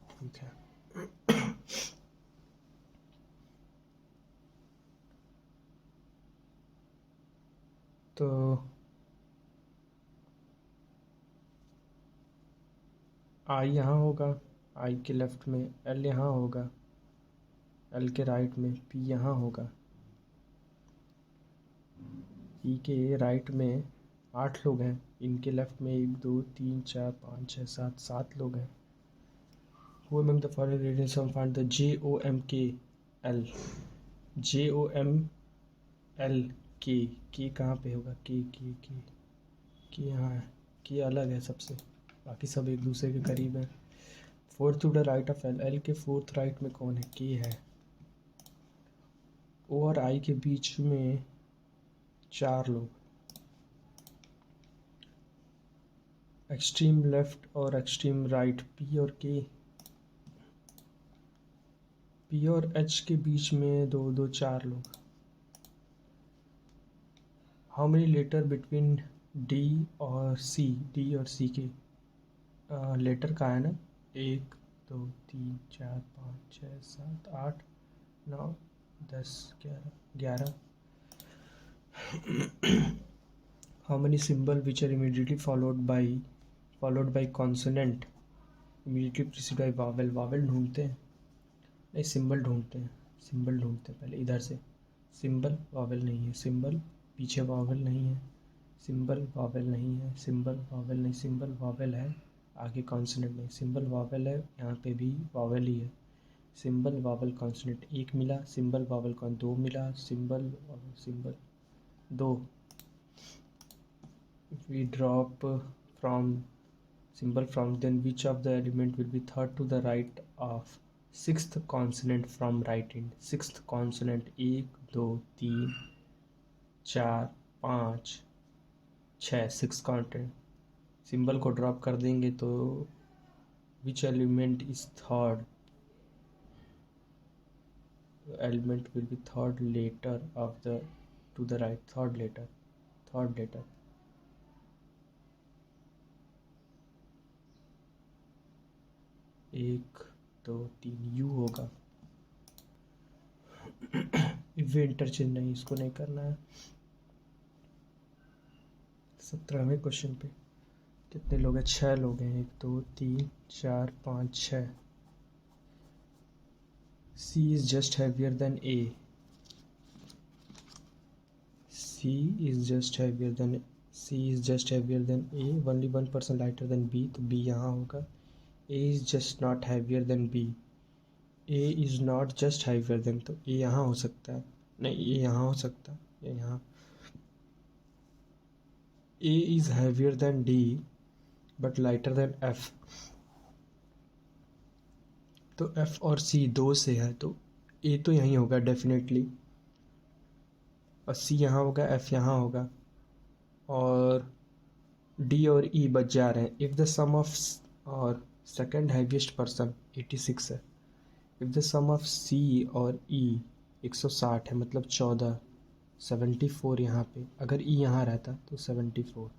ठीक है। तो I यहाँ होगा, I के लेफ्ट में। L यहाँ होगा, L के राइट में। P यहाँ होगा, P के राइट में 8 लोग हैं। इनके लेफ्ट में 1 2 3 4 5 6 7 7 लोग हैं। Who among the following radians हम find the JOMKL? JOML K कहाँ पे होगा? K यहाँ है। K अलग है सबसे, बाकी सब एक दूसरे के करीब है। 4th to the right of L के 4th राइट में कौन है? K है। O और I के बीच में 4 लोग। एक्सट्रीम लेफ्ट और एक्सट्रीम राइट P और K। P और H के बीच में 2 2 4 लोग। How many letter between D और C के लेटर का है ना? 1 2 3 4 5 6 7 8 9 10 11। How many symbol which are immediately followed by consonant immediately precede by vowel? Vowel ढूंढते हैं, नहीं सिंबल ढूंढते हैं। सिंबल ढूंढते हैं पहले इधर से। सिंबल वावेल नहीं है। सिंबल पीछे वावेल नहीं है। सिंबल वावेल नहीं है। सिंबल वावेल नहीं। सिंबल वावेल है, आगे कॉन्सोनेंट नहीं। सिंबल वावेल है, यहाँ पे भी वावेल ही है। सिंबल वावेल कॉन्सोनेंट 1 मिला। सिंबल वावेल कौन 2 मिला। Symbol 2। We drop from symbol from, then which of the element will be third to the right of 6th consonant from right end? 6th consonant 1 2 3 4 5 6 6 counted symbol को drop कर देंगे तो which element is third element will be third letter of the to the right third letter 1 2 3 U होगा। If interchange नहीं, इसको नहीं करना है। 17वें क्वेश्चन पे कितने लोग हैं? 6 लोग हैं। 1 2 3 4 5 6। C is just heavier than A। C is just heavier than A, only 1% lighter than B, तो B यहाँ होगा। A is just not heavier than B, A is not just heavier than, तो A यहाँ हो सकता है, नहीं A यहाँ हो सकता है, ये यहाँ। A is heavier than D but lighter than F, तो F और C दो से है तो A तो यहीं होगा डेफिनेटली, और C यहाँ होगा, F यहाँ होगा, और D और E बच जा रहे हैं। इफ़ द सम ऑफ, और सेकंड हैवीएस्ट पर्सन 86 है। If the sum of C और E 160 है, मतलब 14, 74 यहाँ पे, अगर E यहाँ रहता तो 74।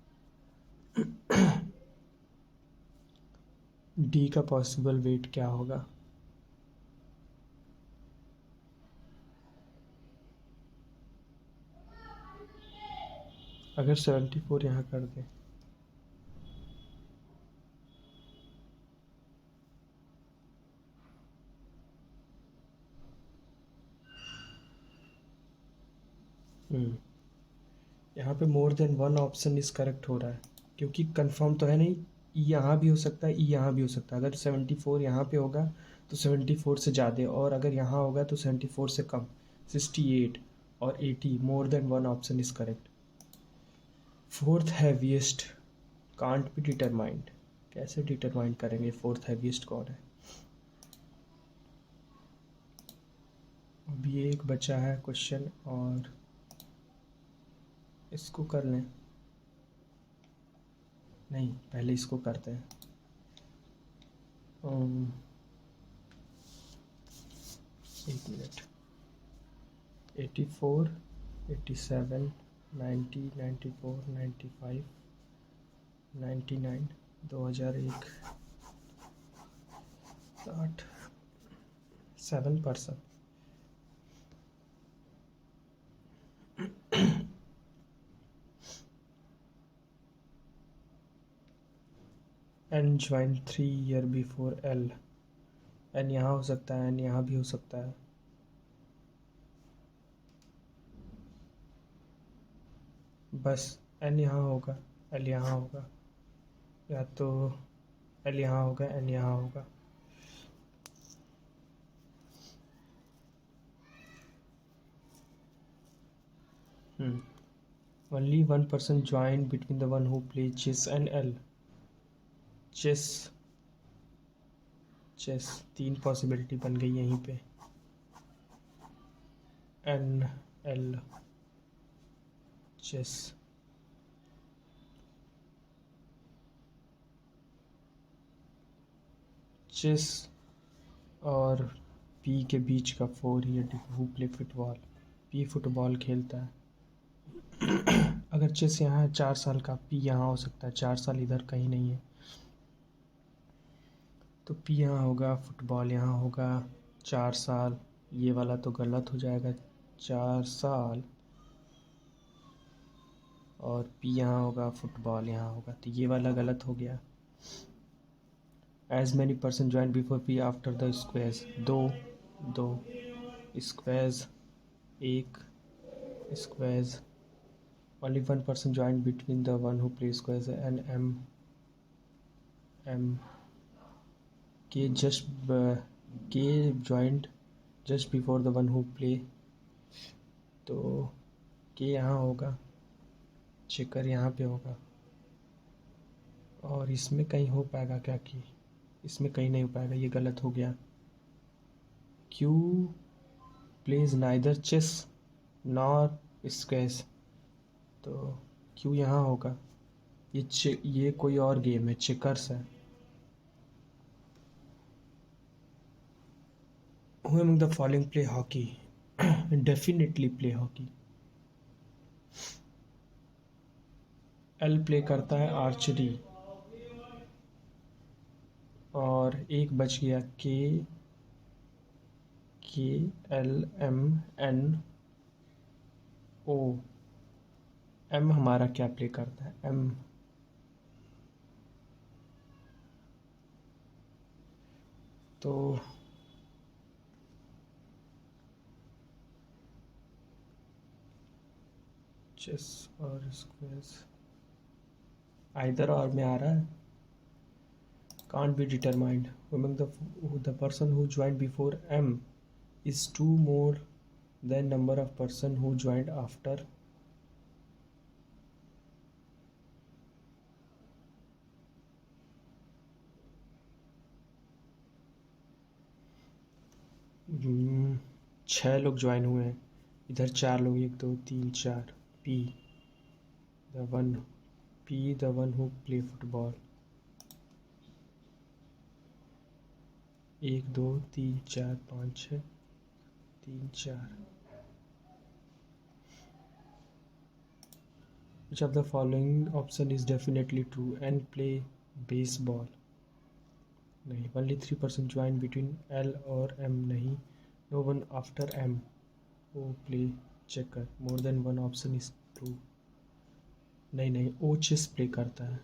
D का पॉसिबल वेट क्या होगा? अगर 74 यहाँ कर दें, यहाँ पे more than one option is correct हो रहा है, क्योंकि कंफर्म तो है नहीं। ई यहाँ भी हो सकता है, ई यहाँ भी हो सकता है। अगर 74 यहाँ पे होगा तो 74 से ज़्यादा, और अगर यहाँ होगा तो 74 से कम, 68 और 80, more than one option is correct. Fourth heaviest can't be determined, कैसे डिटरमाइन करेंगे फोर्थ हैवीएस्ट कौन है? अभी एक बचा है क्वेश्चन, और इसको कर लें, नहीं पहले इसको करते हैं। एक minute. 84 87 90 94 95 99 2001 60 7%। N joined 3 year before L, N यहाँ हो सकता है, N यहाँ भी हो सकता है। बस N यहाँ होगा, L यहाँ होगा, या तो L यहाँ होगा, N यहाँ होगा। Only one person joined between the one who plays chess and L। Chess 3 possibility बन गई यहीं पे। N L चेस, चेस और P के बीच का 4 year who play football, P football खेलता है। अगर चेस यहाँ है 4 साल का, P यहाँ हो सकता है, 4 साल इधर कहीं नहीं है, तो P यहाँ होगा, फुटबॉल यहाँ होगा। 4 साल, ये वाला तो गलत हो जाएगा, 4 साल, और P यहाँ होगा, फुटबॉल यहाँ होगा, तो ये वाला गलत हो गया। As many person join before P after the squares, 2 squares, 1 squares. Only one person join between the one who play squares and M के joined just before the one who play, तो के यहाँ होगा, checker यहाँ पे होगा, और इसमें कहीं हो पाएगा क्या? कि इसमें कहीं नहीं हो पाएगा, ये गलत हो गया। Q plays neither chess nor squares, तो Q यहाँ होगा, ये कोई और गेम है, चेकर्स है। Who among the following play hockey? Definitely play hockey. L play करता है आर्चरी। और एक बच गया K. K L M N O. M हमारा क्या प्ले करता है? एम तो चेस और स्क्वेयर्स आइदर और में आ रहा है। Can't be determined. Among the person who joined before M is two more than number of person who joined after. छः लोग ज्वाइन हुए हैं। इधर चार लोग, एक दो तीन चार। P the one P the one who play football। एक दो तीन चार पाँच छः, तीन चार। Which of the following option is definitely true? And play baseball नहीं। Only 3% join between L और M नहीं। No one after M. O play checker. More than one option is true नहीं नहीं। O chess play करता है।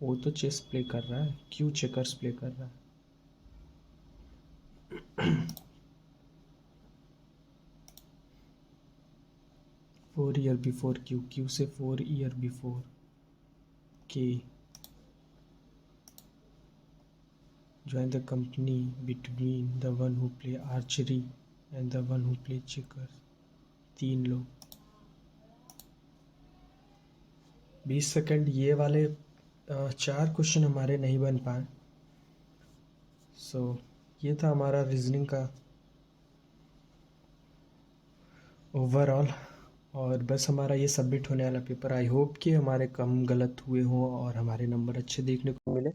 O तो chess play कर रहा है। Q checkers play कर रहा है। 4 year before Q। Q से 4 year before K। Join the company between the one who play archery and the one who play checkers। 3 लोग। 20 सेकंड। ये वाले 4 क्वेश्चन हमारे नहीं बन पाए। ये था हमारा रीजनिंग का ओवरऑल। और बस हमारा ये सबमिट होने वाला पेपर। आई होप कि हमारे कम गलत हुए हों और हमारे नंबर अच्छे देखने को मिले।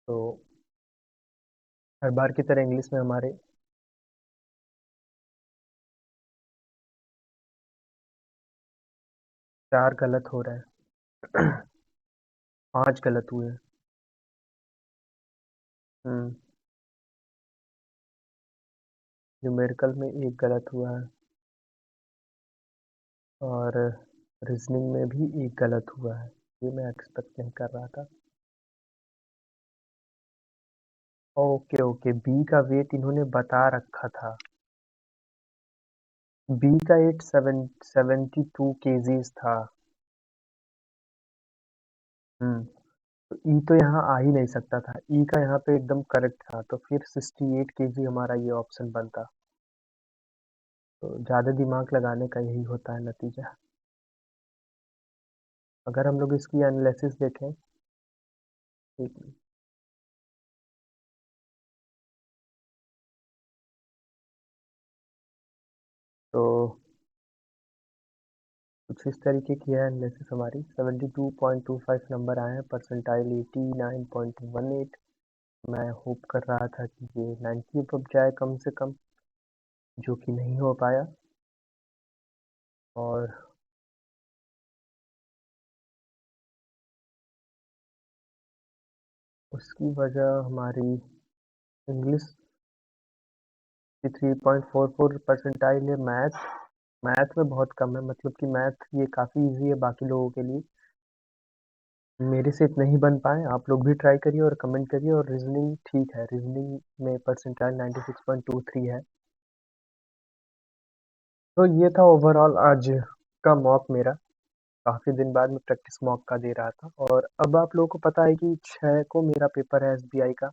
तो हर बार की तरह इंग्लिश में हमारे 4 गलत हो रहे हैं। 5 गलत हुए हैं। न्यूमेरिकल में 1 गलत हुआ है और रीजनिंग में भी 1 गलत हुआ है। ये मैं एक्सपेक्ट नहीं कर रहा था। ओके ओके, बी का वेट इन्होंने बता रखा था। बी का 72 केजीज था। तो ई तो यहाँ आ ही नहीं सकता था। ई का यहाँ पे एकदम करेक्ट था, तो फिर 68 केजी हमारा ये ऑप्शन बनता। तो ज़्यादा दिमाग लगाने का यही होता है नतीजा। अगर हम लोग इसकी एनालिसिस देखें, ठीक है, तो कुछ इस तरीके की है एनालिसिस हमारी। 72.25 नंबर आए हैं, परसेंटाइल 89.18। मैं होप कर रहा था कि ये 90 अब जाए कम से कम, जो कि नहीं हो पाया। और उसकी वजह हमारी इंग्लिश की 3.44 परसेंटाइल है। मैथ में बहुत कम है, मतलब कि मैथ ये काफ़ी इजी है बाकी लोगों के लिए। मेरे से इतने ही बन पाए। आप लोग भी ट्राई करिए और कमेंट करिए। और रीजनिंग ठीक है, रीजनिंग में परसेंटाइल 96.23 है। तो ये था ओवरऑल आज का मॉक मेरा। काफ़ी दिन बाद मैं प्रैक्टिस मॉक का दे रहा था। और अब आप लोगों को पता है कि 6 को मेरा पेपर है एसबीआई का।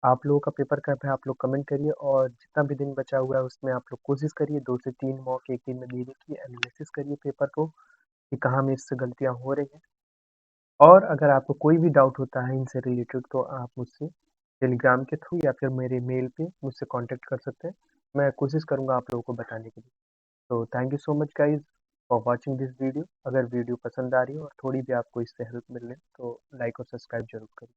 आप लोगों का पेपर कब है आप लोग कमेंट करिए। और जितना भी दिन बचा हुआ है उसमें आप लोग कोशिश करिए 2 से 3 मॉक एक दिन में देने की। एनालिसिस करिए पेपर को कि कहाँ मेरे से गलतियाँ हो रही हैं। और अगर आपको कोई भी डाउट होता है इनसे रिलेटेड, तो आप मुझसे टेलीग्राम के थ्रू या फिर मेरे मेल पे मुझसे कांटेक्ट कर सकते हैं। मैं कोशिश करूँगा आप लोगों को बताने के लिए। तो thank you so much guys. For watching this video. अगर वीडियो पसंद आ रही हो और थोड़ी भी आपको इससे हेल्प मिल रही है तो लाइक और सब्सक्राइब जरूर करें।